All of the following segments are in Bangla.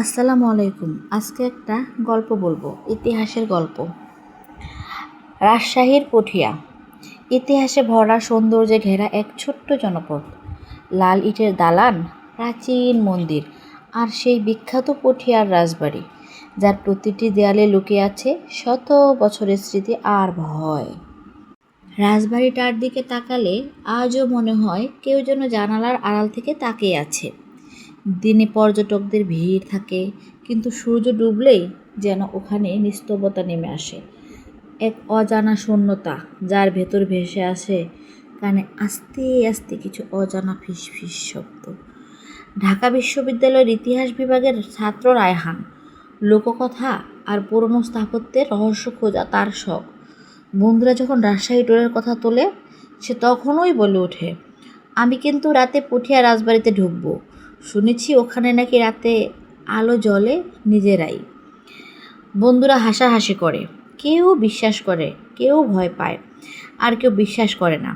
আসসালামু আলাইকুম। আজকে একটা গল্প বলবো, ইতিহাসের গল্প। রাজশাহীর পুঠিয়া। ইতিহাসে ভরা সৌন্দর্যে ঘেরা এক ছোট্ট জনপদ। লাল ইটের দালান, প্রাচীন মন্দির আর সেই বিখ্যাত পুঠিয়ার রাজবাড়ি, যার প্রতিটি দেয়ালে লুকিয়ে আছে শত বছরের স্মৃতি আর ভয়। রাজবাড়িটার দিকে তাকালে আজও মনে হয় কেউ যেন জানালার আড়াল থেকে তাকিয়ে আছে। দিনে পর্যটকদের ভিড় থাকে, কিন্তু সূর্য ডুবলেই যেন ওখানে নিস্তব্ধতা নেমে আসে। এক অজানা শূন্যতা, যার ভেতর ভেসে আসে কানে আস্তে আস্তে কিছু অজানা ফিসফিস শব্দ। ঢাকা বিশ্ববিদ্যালয়ের ইতিহাস বিভাগের ছাত্র রায়হান। লোককথা আর পুরনো স্থাপত্যের রহস্য খোঁজা তার শখ। বন্ধুরা যখন রাজশাহী ট্যুরের কথা তোলে, সে তখনই বলে ওঠে, আমি কিন্তু রাতে পুঠিয়া রাজবাড়িতে ঢুকবো। শুনেছি ওখানে নাকি রাতে আলো জ্বলে নিজেরাই। বন্ধুরা হাসাহাসি করে, কেউ বিশ্বাস করে, কেউ ভয় পায়, আর কেউ বিশ্বাস করে না।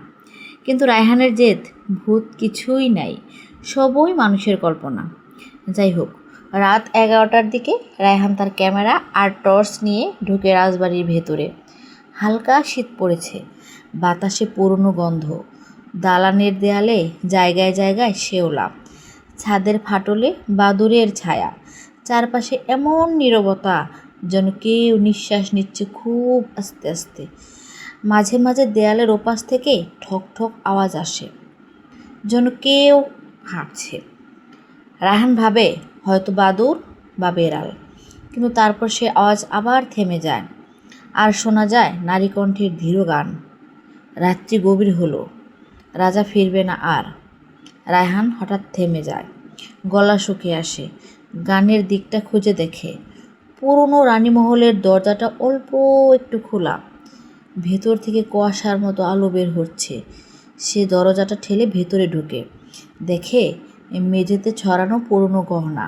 কিন্তু রায়হানের জেদ, ভূত কিছুই নাই, সবই মানুষের কল্পনা। যাই হোক, রাত 11টার দিকে রায়হান তার ক্যামেরা আর টর্চ নিয়ে ঢুকে রাজবাড়ির ভেতরে। হালকা শীত পড়েছে, বাতাসে পুরনো গন্ধ, দালানের দেয়ালে জায়গায় জায়গায় শেওলা, ছাদের ফাটলে বাদুড়ের ছায়া। চারপাশে এমন নীরবতা, যেন কেউ নিঃশ্বাস নিচ্ছে খুব আস্তে আস্তে। মাঝে মাঝে দেয়ালের ওপাশ থেকে ঠক ঠক আওয়াজ আসে, যেন কেউ হাঁটছে। রায়হান ভাবে হয়তো বাদুড় বা বেড়াল, কিন্তু তারপর সে আওয়াজ আবার থেমে যায়, আর শোনা যায় নারী কণ্ঠের ধীর গান। রাত্রি গভীর হলো, রাজা ফিরবে না আর। রায়হান হঠাৎ থেমে যায়, গলা শুকিয়ে আসে, গানের দিকটা খুঁজে দেখে পুরনো রানীমহলের দরজাটা অল্প একটু খোলা, ভেতর থেকে কুয়াশার মতো আলো বের হচ্ছে। সে দরজাটা ঠেলে ভেতরে ঢুকে দেখে মেঝেতে ছড়ানো পুরনো গহনা,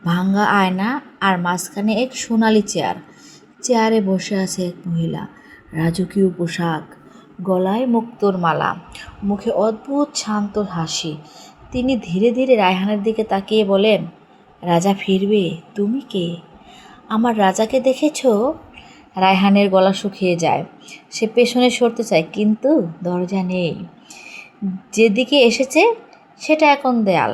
ভাঙা আয়না, আর মাঝখানে এক সোনালি চেয়ার। চেয়ারে বসে আছে এক মহিলা, রাজকীয় পোশাক, গলায় মুক্তোর মালা, মুখে অদ্ভুত শান্ত হাসি। তিনি ধীরে ধীরে রায়হানের দিকে তাকিয়ে বলেন, রাজা ফিরবে, তুমি কে? আমার রাজাকে দেখেছো? রায়হানের গলা শুকিয়ে যায়, সে পেছনে সরতে চায়, কিন্তু দরজা নেই। যেদিকে এসেছে সেটা এখন দেয়াল।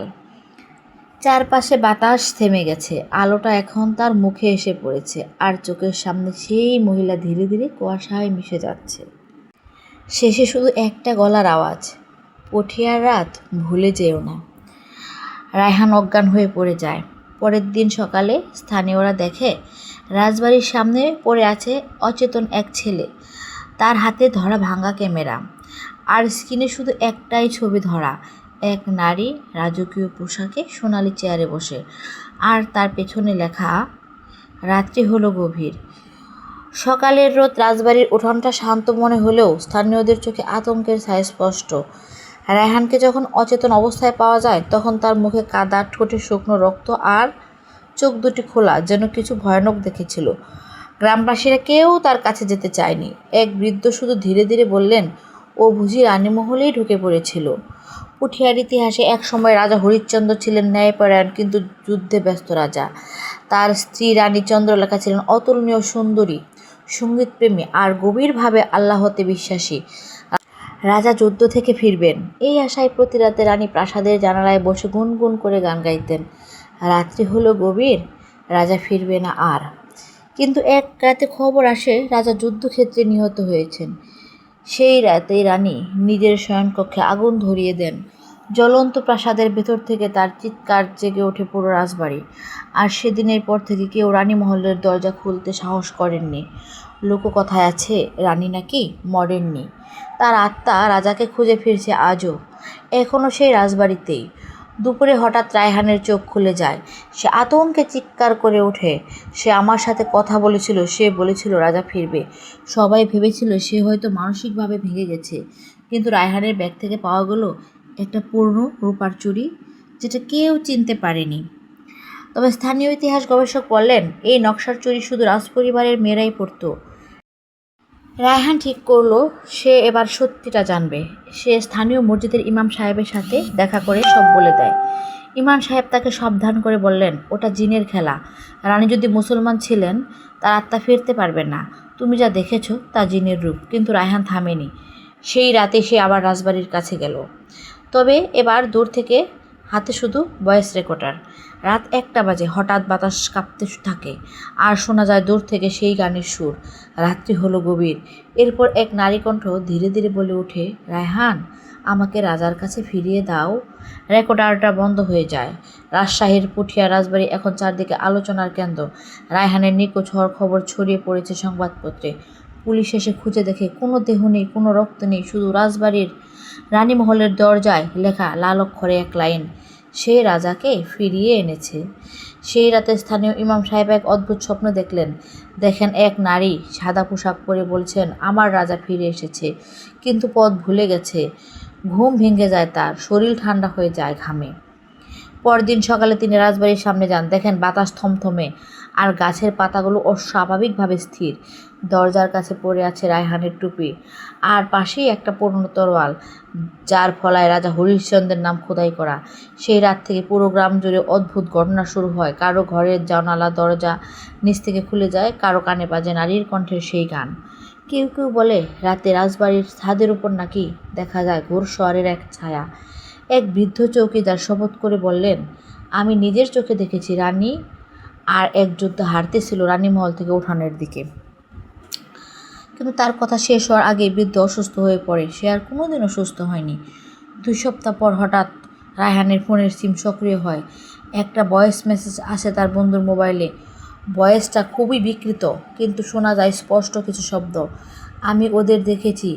চারপাশে বাতাস থেমে গেছে, আলোটা এখন তার মুখে এসে পড়েছে, আর চোখের সামনে সেই মহিলা ধীরে ধীরে কুয়াশায় মিশে যাচ্ছে। শেষে শুধু একটা গলার আওয়াজ, পুঠিয়ার রাত, ভুলে যেও না। রায়হান অজ্ঞান হয়ে পড়ে যায়। পরের দিন সকালে স্থানীয়রা দেখে রাজবাড়ির সামনে পড়ে আছে অচেতন এক ছেলে, তার হাতে ধরা ভাঙা ক্যামেরা, আর স্ক্রিনে শুধু একটাই ছবি ধরা, এক নারী রাজকীয় পোশাকে সোনালি চেয়ারে বসে, আর তার পেছনে লেখা, রাত্রি হলো গভীর। সকালের রোদ রাজবাড়ির উঠোনটা শান্ত মনে হলেও স্থানীয়দের চোখে আতঙ্কের ছায়া স্পষ্ট। রায়হানকে যখন অচেতন অবস্থায় পাওয়া যায়, তখন তার মুখে কাদা, ঠোঁটে শুকনো রক্ত, আর চোখ দুটি খোলা, যেন কিছু ভয়ানক দেখেছিল। গ্রামবাসীরা কেউ তার কাছে যেতে চায়নি। এক বৃদ্ধ শুধু ধীরে ধীরে বললেন, ও বুঝি রানীমহলেই ঢুকে পড়েছিল। পুঠিয়ার ইতিহাসে এক সময় রাজা হরিশ্চন্দ্র ছিলেন ন্যায়পরায়ণ কিন্তু যুদ্ধে ব্যস্ত রাজা। তার স্ত্রী রানী চন্দ্রলেখা ছিলেন অতুলনীয় সুন্দরী, সঙ্গীতপ্রেমী, আর গভীরভাবে আল্লাহতে বিশ্বাসী। রাজা যুদ্ধ থেকে ফিরবেন এই আশায় প্রতি রাতে রানী প্রাসাদের জানালায় বসে গুনগুন করে গান গাইতেন, রাত্রি হলো গভীর, রাজা ফিরবে না আর। কিন্তু এক রাতে খবর আসে রাজা যুদ্ধক্ষেত্রে নিহত হয়েছেন। সেই রাতেই রানী নিজের শয়নকক্ষে আগুন ধরিয়ে দেন। জ্বলন্ত প্রাসাদের ভেতর থেকে তার চিৎকার জেগে ওঠে পুরো রাজবাড়ি। আর সেদিনের পর থেকে কেউ রানীমহলের দরজা খুলতে সাহস করেননি। লোককথায় আছে রানী নাকি মরেননি, তার আত্মা রাজাকে খুঁজে ফিরছে আজও, এখনও সেই রাজবাড়িতেই। দুপুরে হঠাৎ রায়হানের চোখ খুলে যায়, সে আতঙ্কে চিৎকার করে ওঠে, সে আমার সাথে কথা বলেছিল, সে বলেছিল রাজা ফিরবে। সবাই ভেবেছিল সে হয়তো মানসিকভাবে ভেঙে গেছে, কিন্তু রায়হানের ব্যাগ থেকে পাওয়া গেল একটা পুরনো রূপার চুড়ি, যেটা কেউ চিনতে পারেনি। তবে স্থানীয় ইতিহাস গবেষক বললেন, এই নকশার চুড়ি শুধু রাজপরিবারের মেয়েরাই পরত। রায়হান ঠিক করলো সে এবার সত্যিটা জানবে। সে স্থানীয় মসজিদের ইমাম সাহেবের সাথে দেখা করে সব বলে দেয়। ইমাম সাহেব তাকে সাবধান করে বললেন, ওটা জিনের খেলা। রানী যদি মুসলমান ছিলেন তার আত্মা ফিরতে পারবে না। তুমি যা দেখেছো তা জিনের রূপ। কিন্তু রায়হান থামেনি। সেই রাতে সে আবার রাজবাড়ির কাছে গেল, তবে এবার দূর থেকে, হাতে শুধু ভয়েস রেকর্ডার। রাত 1টা বাজে। হঠাৎ বাতাস কাঁপতে থাকে আর শোনা যায় দূর থেকে সেই গানের সুর। রাত্রি হলো গভীর। এরপর এক নারী কণ্ঠ ধীরে ধীরে বলে ওঠে, রায়হান, আমাকে রাজার কাছে ফিরিয়ে দাও। রেকর্ডারটা বন্ধ হয়ে যায়। রাজশাহীর পুঠিয়া রাজবাড়ি এখন চারদিকে আলোচনার কেন্দ্র। রায়হানের নিখোঁজ হওয়ার খবর ছড়িয়ে পড়েছে সংবাদপত্রে। পুলিশ এসে খুঁজে দেখে কোনো দেহ নেই, কোনো রক্ত নেই, শুধু রাজবাড়ির রানীমহলের দরজায় লেখা লাল অক্ষরে এক লাইন, সে রাজাকে ফিরিয়ে এনেছে। সেই রাতে স্থানীয় ইমাম সাহেব এক অদ্ভুত স্বপ্ন দেখেন এক নারী সাদা পোশাক পরে বলছেন, আমার রাজা ফিরে এসেছে, কিন্তু পথ ভুলে গেছে। ঘুম ভেঙে যায় তার, শরীর ঠান্ডা হয়ে যায় ঘামে। পরদিন সকালে তিনি রাজবাড়ির সামনে যান, দেখেন বাতাস থমথমে আর গাছের পাতাগুলো অস্বাভাবিকভাবে স্থির। দরজার কাছে পড়ে আছে রায়হানের টুপি, আর পাশেই একটা পুরনো তরোয়াল, যার ফলায় রাজা হরিশ্চন্দ্রের নাম খোদাই করা। সেই রাত থেকে পুরো গ্রাম জুড়ে অদ্ভুত ঘটনা শুরু হয়। কারো ঘরের জানালা দরজা নিচ থেকে খুলে যায়, কারো কানে বাজে নারীর কণ্ঠের সেই গান। কেউ কেউ বলে রাতে রাজবাড়ির ছাদের উপর নাকি দেখা যায় ঘোরশওয়ারের এক ছায়া। এক বৃদ্ধ চৌকিদার শপথ করে বললেন, আমি নিজের চোখে দেখেছি রানী আর এক যোদ্ধা হাঁটতেছিল রানীমহল থেকে উঠানের দিকে। কিন্তু তার কথা শেষ হওয়ার আগেই বৃদ্ধ অসুস্থ হয়ে পড়ে। সে আর কোনোদিনও সুস্থ হয়নি। 2 সপ্তাহ পর হঠাৎ রায়হানের ফোনের সিম সক্রিয় হয়। একটা ভয়েস মেসেজ আসে তার বন্ধুর মোবাইলে। ভয়েসটা খুবই বিকৃত, কিন্তু শোনা যায় স্পষ্ট কিছু শব্দ। আমি ওদের দেখেছি,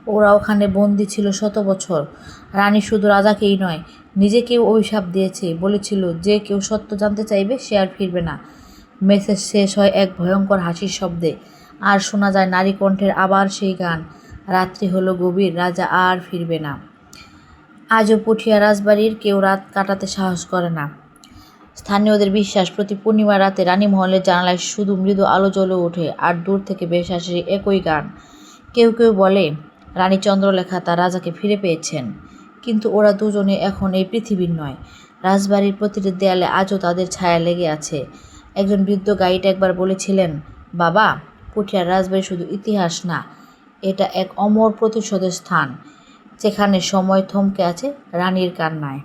ওরা ওখানে বন্দি ছিল 100 বছর। রানী শুধু রাজাকেই নয়, নিজেকেও অভিশাপ দিয়েছে। বলেছিল যে কেউ সত্য জানতে চাইবে সে আর ফিরবে না। মেসেজ শেষ হয় এক ভয়ঙ্কর হাসির শব্দে, আর শোনা যায় নারী কণ্ঠের আবার সেই গান, রাত্রি হলো গভীর, রাজা আর ফিরবে না। আজও পুঠিয়া রাজবাড়ির কেউ রাত কাটাতে সাহস করে না। স্থানীয়দের বিশ্বাস, প্রতি পূর্ণিমা রাতে রানীমহলের জানালায় শুধু মৃদু আলো জ্বলে ওঠে, আর দূর থেকে ভেসে আসে একই গান। কেউ কেউ বলে রানী চন্দ্রলেখা তার রাজাকে ফিরে পেয়েছেন, কিন্তু ওরা দুজনে এখন এই পৃথিবীর নয়। রাজবাড়ির প্রতিটি দেয়ালে আজও তাদের ছায়া লেগে আছে। একজন বৃদ্ধ গাইড একবার বলেছিলেন, বাবা, পুঠিয়ার রাজবাড়ি শুধু ইতিহাস না, এটা এক অমর প্রতিশোধের স্থান, যেখানে সময় থমকে আছে রানীর কান্নায়।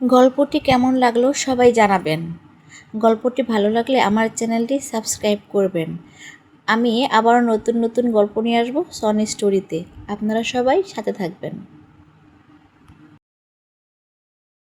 গল্পটি কেমন লাগলো সবাই জানাবেন। গল্পটি ভালো লাগলে আমার চ্যানেলটি সাবস্ক্রাইব করবেন। আমি আবারও নতুন নতুন গল্প নিয়ে আসবো সনি স্টোরিতে। আপনারা সবাই সাথে থাকবেন।